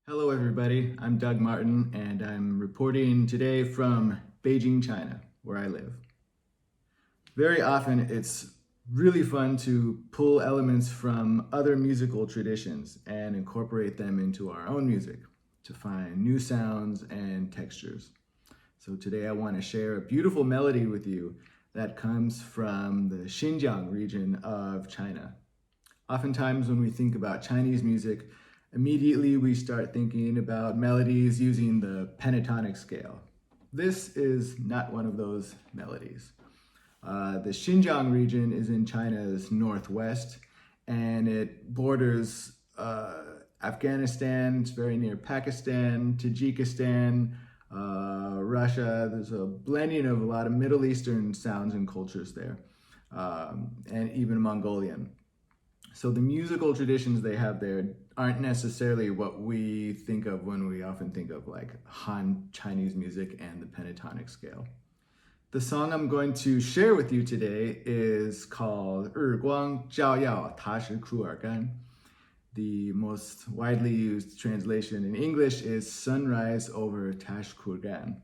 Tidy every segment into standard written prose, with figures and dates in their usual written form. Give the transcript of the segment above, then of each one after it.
Hello everybody, I'm Doug Martin and I'm reporting today from Beijing, China, where I live. Very often it's really fun to pull elements from other musical traditions and incorporate them into our own music to find new sounds and textures. So today I want to share a beautiful melody with you that comes from the Xinjiang region of China. Oftentimes when we think about Chinese music, immediately we start thinking about melodies using the pentatonic scale. This is not one of those melodies. The Xinjiang region is in China's northwest and it borders Afghanistan, it's very near Pakistan, Tajikistan, Russia. There's a blending of a lot of Middle Eastern sounds and cultures there, and even Mongolian. So the musical traditions they have there aren't necessarily what we think of when we often think of like Han Chinese music and the pentatonic scale. The song I'm going to share with you today is called 日光照耀 Tashkurgan. The most widely used translation in English is Sunrise over Tashkurgan.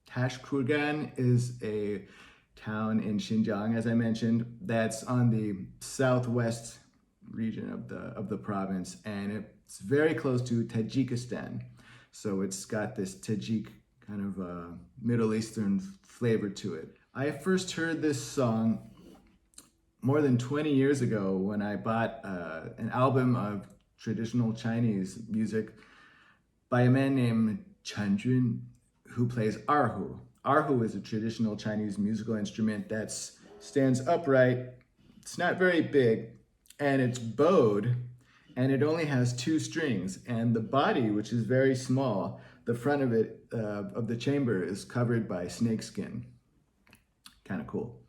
Tashkurgan is a town in Xinjiang, as I mentioned, that's on the southwest region of the province, and it's very close to Tajikistan. So it's got this Tajik kind of Middle Eastern flavor to it. I first heard this song more than 20 years ago when I bought an album of traditional Chinese music by a man named Chen Jun, who plays erhu. Erhu is a traditional Chinese musical instrument that stands upright. It's not very big, and it's bowed, and it only has 2 strings, and the body, which is very small, the front of it, of the chamber, is covered by snakeskin. Kind of cool.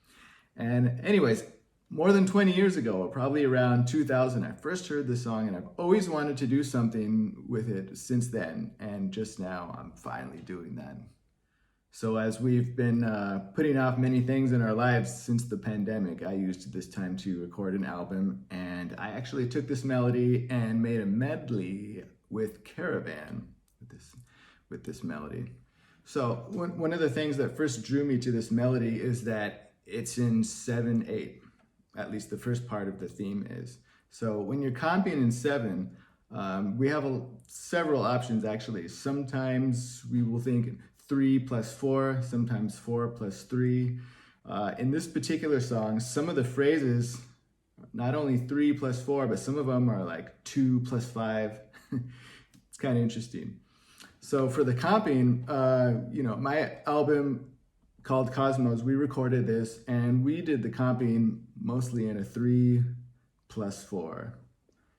And anyways, more than 20 years ago, probably around 2000, I first heard this song, and I've always wanted to do something with it since then, and just now I'm finally doing that. So as we've been putting off many things in our lives since the pandemic, I used this time to record an album, and I actually took this melody and made a medley with Caravan with this melody. So one of the things that first drew me to this melody is that it's in 7/8, at least the first part of the theme is. So when you're comping in 7, we have several options actually. Sometimes we will think 3 plus 4, sometimes 4 plus 3. In this particular song, some of the phrases, not only 3 plus 4, but some of them are like 2 plus 5. It's kind of interesting. So for the comping, my album called Cosmos, we recorded this and we did the comping mostly in a 3 plus 4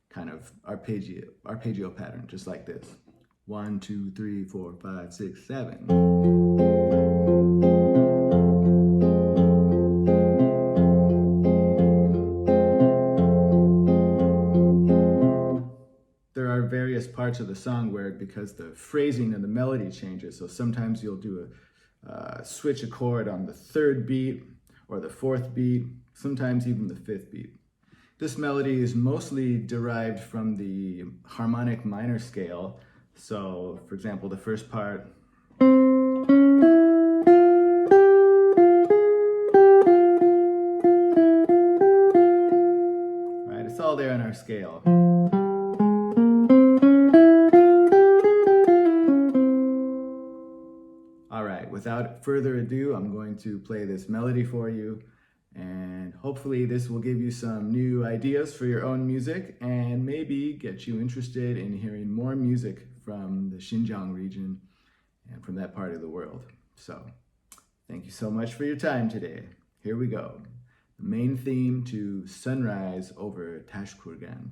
kind of arpeggio pattern, just like this. 1, 2, 3, 4, 5, 6, 7. There are various parts of the song where, because the phrasing and the melody changes, so sometimes you'll do a switch a chord on the 3rd beat or the 4th beat, sometimes even the 5th beat. This melody is mostly derived from the harmonic minor scale. So, for example, the first part, right? It's all there in our scale. All right, without further ado, I'm going to play this melody for you, and hopefully this will give you some new ideas for your own music and maybe get you interested in hearing more music from the Xinjiang region and from that part of the world. So, thank you so much for your time today. Here we go. The main theme to Sunrise over Tashkurgan.